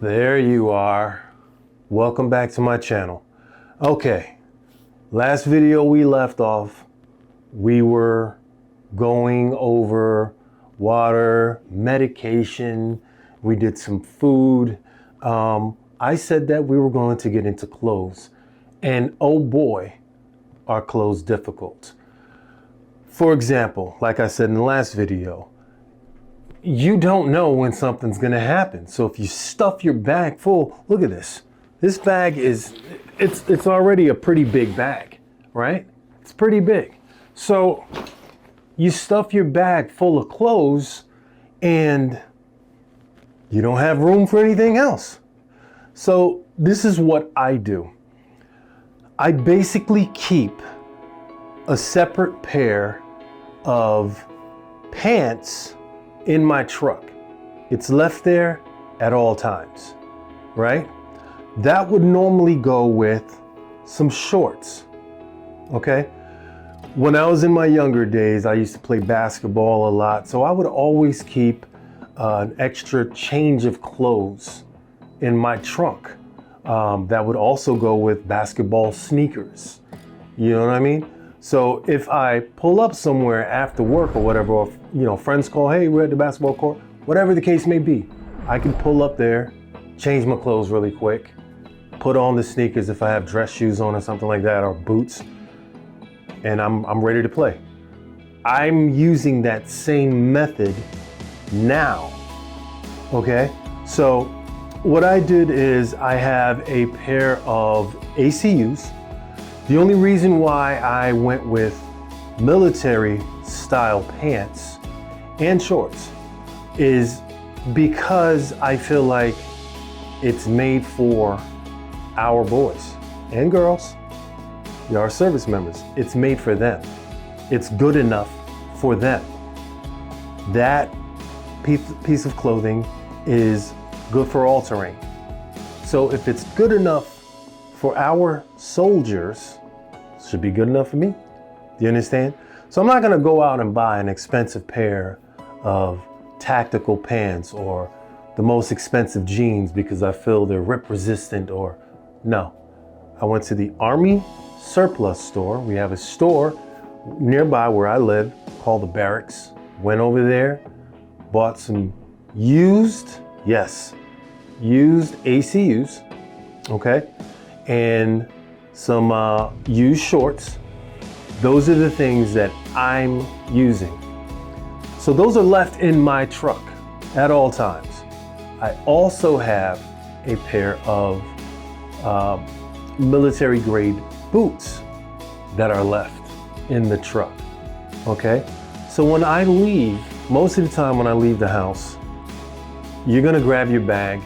There you are. Welcome back to my channel. Okay, last video we left off, we were going over water, medication, we did some food. I said that we were going to get into clothes, and oh boy, are clothes difficult. For example, like I said in the last video, you don't know when something's gonna happen. So if you stuff your bag full, look at this. This bag it's already a pretty big bag, right? It's pretty big. So you stuff your bag full of clothes and you don't have room for anything else. So this is what I do. I basically keep a separate pair of pants in my truck. It's left there at all times, right? That would normally go with some shorts, okay? When I was in my younger days, I used to play basketball a lot, so I would always keep an extra change of clothes in my trunk. That would also go with basketball sneakers. You know what I mean? So if I pull up somewhere after work or whatever, or friends call, hey, we're at the basketball court, whatever the case may be, I can pull up there, change my clothes really quick, put on the sneakers if I have dress shoes on or something like that, or boots, and I'm ready to play. I'm using that same method now, okay? So what I did is I have a pair of ACUs. The only reason why I went with military style pants and shorts is because I feel like it's made for our boys and girls, our service members. It's made for them. It's good enough for them. That piece of clothing is good for all terrain. So if it's good enough for our soldiers, it should be good enough for me. Do you understand? So I'm not gonna go out and buy an expensive pair of tactical pants or the most expensive jeans because I feel they're rip resistant or no. I went to the Army surplus store. We have a store nearby where I live called the Barracks. Went over there, bought some used ACUs, okay? And some used shorts. Those are the things that I'm using. So those are left in my truck at all times. I also have a pair of military grade boots that are left in the truck, okay? So when I leave, most of the time when I leave the house, you're gonna grab your bag,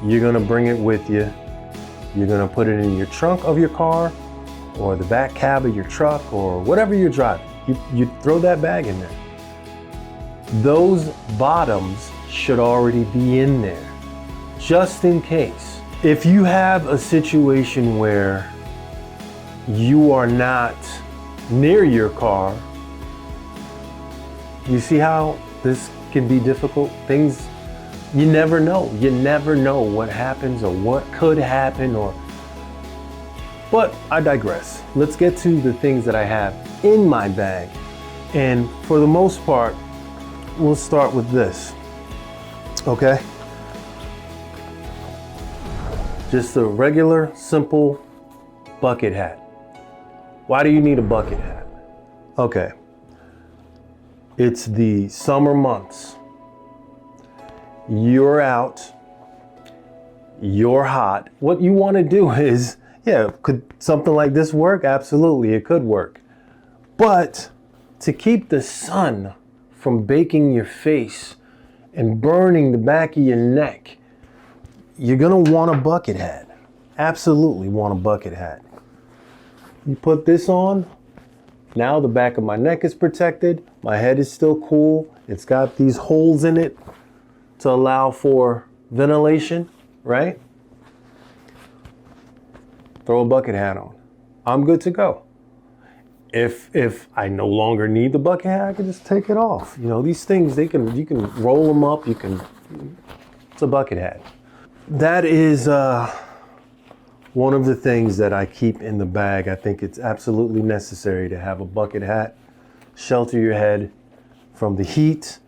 you're gonna bring it with you, you're gonna put it in your trunk of your car or the back cab of your truck or whatever you're driving. You throw that bag in there. Those bottoms should already be in there, just in case. If you have a situation where you are not near your car, you see how this can be difficult? Things, you never know. You never know what happens or what could happen but I digress. Let's get to the things that I have in my bag. And for the most part, we'll start with this, okay? Just a regular, simple bucket hat. Why do you need a bucket hat? Okay, it's the summer months. You're out, you're hot. What you want to do is, could something like this work? Absolutely, it could work. But to keep the sun from baking your face and burning the back of your neck, you're gonna want a bucket hat. Absolutely want a bucket hat. You put this on, now the back of my neck is protected, my head is still cool, it's got these holes in it to allow for ventilation, right? Throw a bucket hat on. I'm good to go. If I no longer need the bucket hat, I can just take it off. You know, these things, you can roll them up, it's a bucket hat. that is one of the things that I keep in the bag. I think it's absolutely necessary to have a bucket hat, shelter your head from the heat.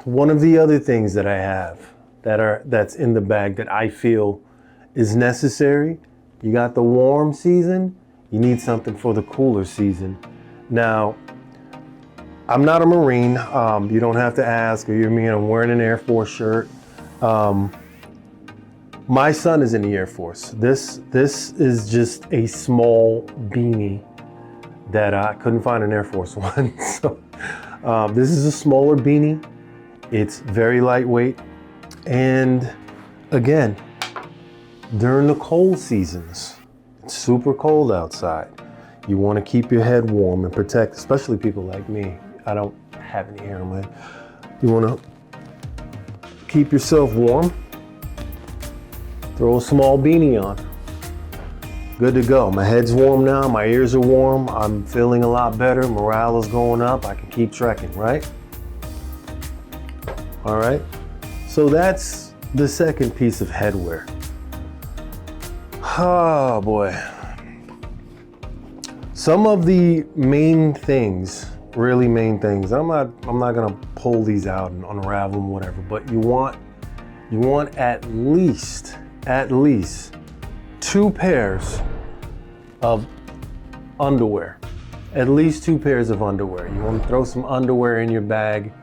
One of the other things that I have that's in the bag that I feel is necessary. You got the warm season, you need something for the cooler season. Now, I'm not a Marine. You don't have to ask, or I'm wearing an Air Force shirt. My son is in the Air Force. This is just a small beanie that I couldn't find an Air Force one. So this is a smaller beanie. It's very lightweight. And again, during the cold seasons, it's super cold outside. You want to keep your head warm and protect, especially people like me. I don't have any hair on my head. You want to keep yourself warm. Throw a small beanie on. Good to go. My head's warm now. My ears are warm. I'm feeling a lot better. Morale is going up. I can keep trekking, right? All right. So that's the second piece of headwear. Oh boy. Some of the main things, really main things. I'm not gonna pull these out and unravel them, whatever. But you want at least 2 pairs of underwear. At least 2 pairs of underwear. You want to throw some underwear in your bag.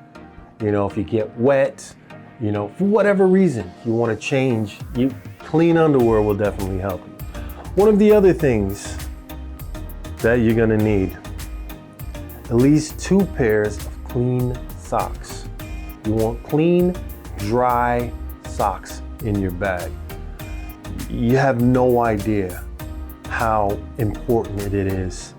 You know, if you get wet, you know, for whatever reason you want to change, clean underwear will definitely help you. One of the other things that you're gonna need, at least 2 pairs of clean socks. You want clean, dry socks in your bag. You have no idea how important it is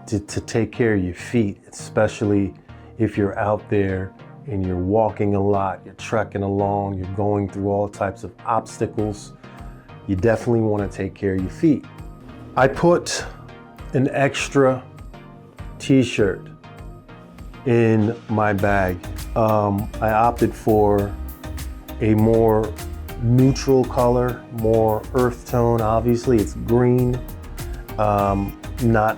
to take care of your feet, especially if you're out there and you're walking a lot, you're trekking along, you're going through all types of obstacles. You definitely want to take care of your feet. I put an extra t-shirt in my bag. I opted for a more neutral color, more earth tone. Obviously it's green, not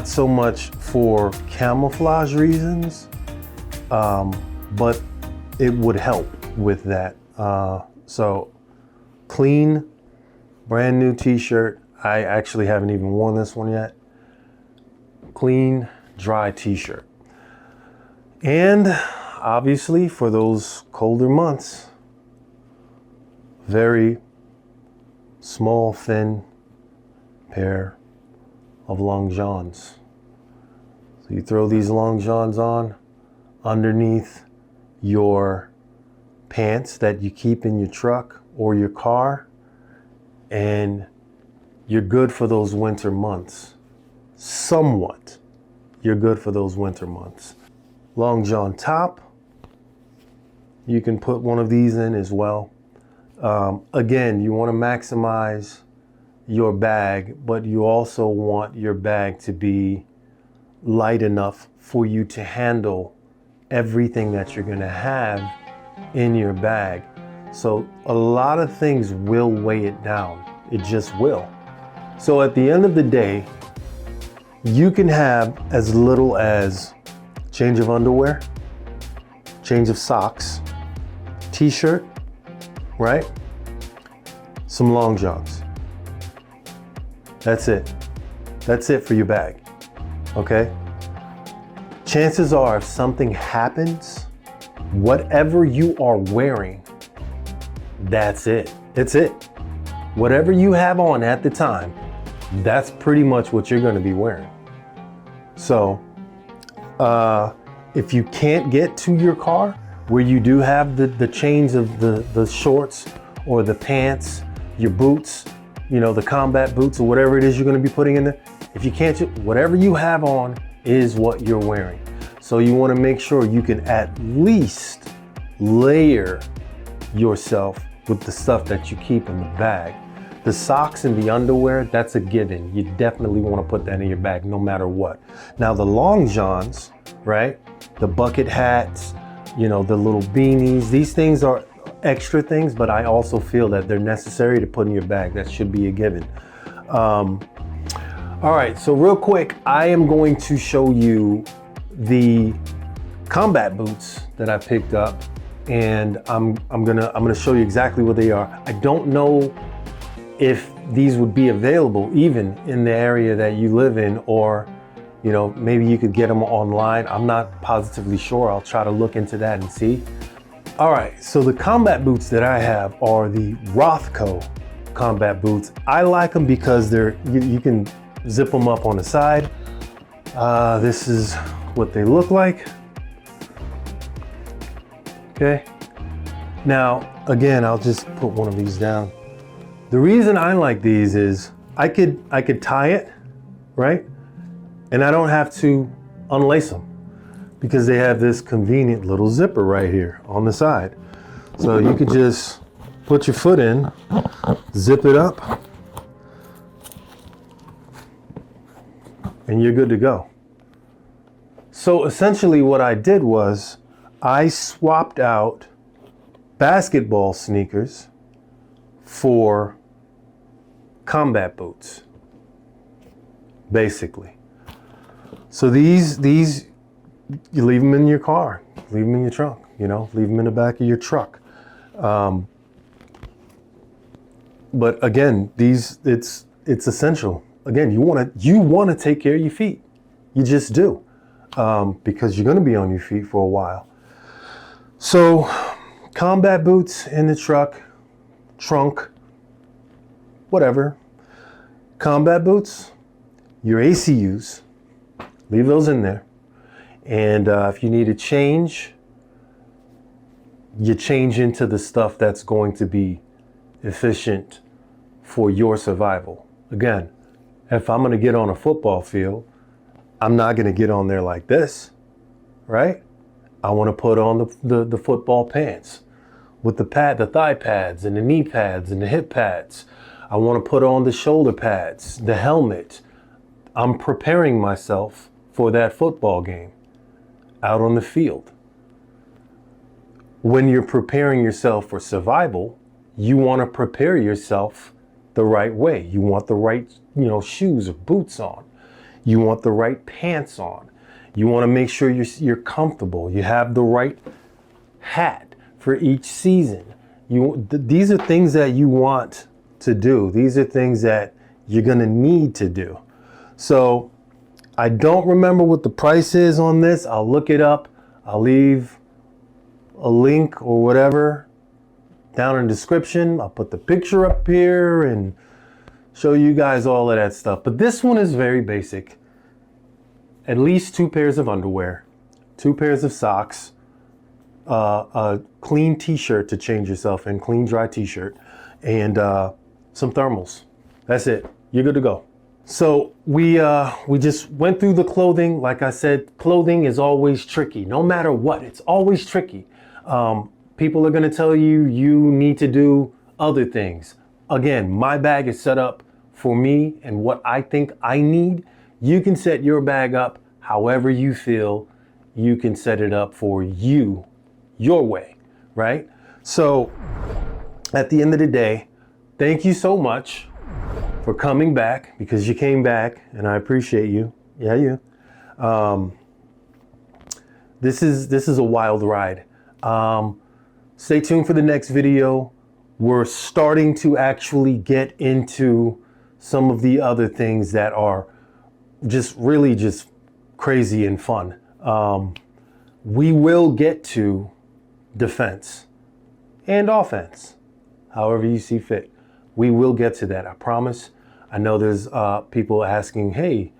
so much for camouflage reasons, but it would help with that. So clean, brand new t-shirt. I actually haven't even worn this one yet. Clean, dry t-shirt. And obviously for those colder months, very small, thin pair of long johns. So you throw these long johns on underneath your pants that you keep in your truck or your car, and you're good for those winter months. Somewhat, you're good for those winter months. Long john top, you can put one of these in as well. Again, you want to maximize your bag, but you also want your bag to be light enough for you to handle everything that you're going to have in your bag. So a lot of things will weigh it down. It just will. So at the end of the day, you can have as little as change of underwear, change of socks, t-shirt, right? Some long johns. That's it. That's it for your bag, okay? Chances are if something happens, whatever you are wearing, that's it. It's it. Whatever you have on at the time, that's pretty much what you're gonna be wearing. So, if you can't get to your car, where you do have the chains of the shorts or the pants, your boots, you know, the combat boots or whatever it is you're gonna be putting in there, if you can't, whatever you have on is what you're wearing. So you wanna make sure you can at least layer yourself with the stuff that you keep in the bag. The socks and the underwear, that's a given. You definitely want to put that in your bag no matter what. Now the long johns, right? The bucket hats, you know, the little beanies, these things are extra things, but I also feel that they're necessary to put in your bag. That should be a given. All right, so real quick, I am going to show you the combat boots that I picked up, and I'm gonna show you exactly what they are. I don't know if these would be available even in the area that you live in, or you know, maybe you could get them online. I'm not positively sure. I'll try to look into that and see. All right, so the combat boots that I have are the Rothco combat boots. I like them because you can zip them up on the side. This is what they look like. Okay. Now, again, I'll just put one of these down. The reason I like these is I could tie it, right? And I don't have to unlace them because they have this convenient little zipper right here on the side. So you could just put your foot in, zip it up, and you're good to go. So essentially what I did was I swapped out basketball sneakers for combat boots, basically. So these you leave them in your car, leave them in your trunk, you know, leave them in the back of your truck. But again, it's essential. Again, you want to take care of your feet. You just do, because you're going to be on your feet for a while. So, combat boots in the trunk, whatever. Combat boots, your ACUs, leave those in there. And if you need to change, you change into the stuff that's going to be efficient for your survival. Again, if I'm going to get on a football field, I'm not going to get on there like this, right? I want to put on the football pants with the thigh pads and the knee pads and the hip pads. I want to put on the shoulder pads, the helmet. I'm preparing myself for that football game out on the field. When you're preparing yourself for survival, you want to prepare yourself the right way. You want the right, shoes or boots on. You want the right pants on. You want to make sure you're comfortable. You have the right hat for each season. These are things that you want to do. These are things that you're going to need to do. So I don't remember what the price is on this. I'll look it up. I'll leave a link or whatever down in the description. I'll put the picture up here and show you guys all of that stuff. But this one is very basic. At least 2 pairs of underwear, 2 pairs of socks, a clean t-shirt to change yourself in, clean dry t-shirt, and some thermals. That's it. You're good to go. So we just went through the clothing. Like I said, clothing is always tricky. No matter what, it's always tricky. People are going to tell you need to do other things. Again, my bag is set up for me and what I think I need. You can set your bag up however you feel. You can set it up for you, your way, right? So at the end of the day, thank you so much for coming back, because you came back and I appreciate you. Yeah, you. This is a wild ride. Stay tuned for the next video. We're starting to actually get into some of the other things that are just crazy and fun. We will get to defense and offense, however you see fit. We will get to that, I promise. I know there's people asking, hey,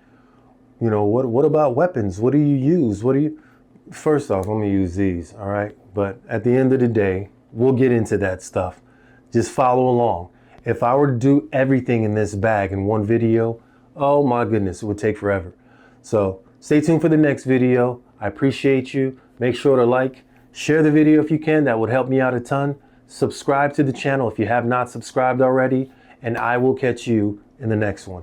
what about weapons? What do you use? First off, let me use these, all right? But at the end of the day, we'll get into that stuff. Just follow along. If I were to do everything in this bag in one video, oh my goodness, it would take forever. So stay tuned for the next video. I appreciate you. Make sure to like, share the video if you can. That would help me out a ton. Subscribe to the channel if you have not subscribed already, and I will catch you in the next one.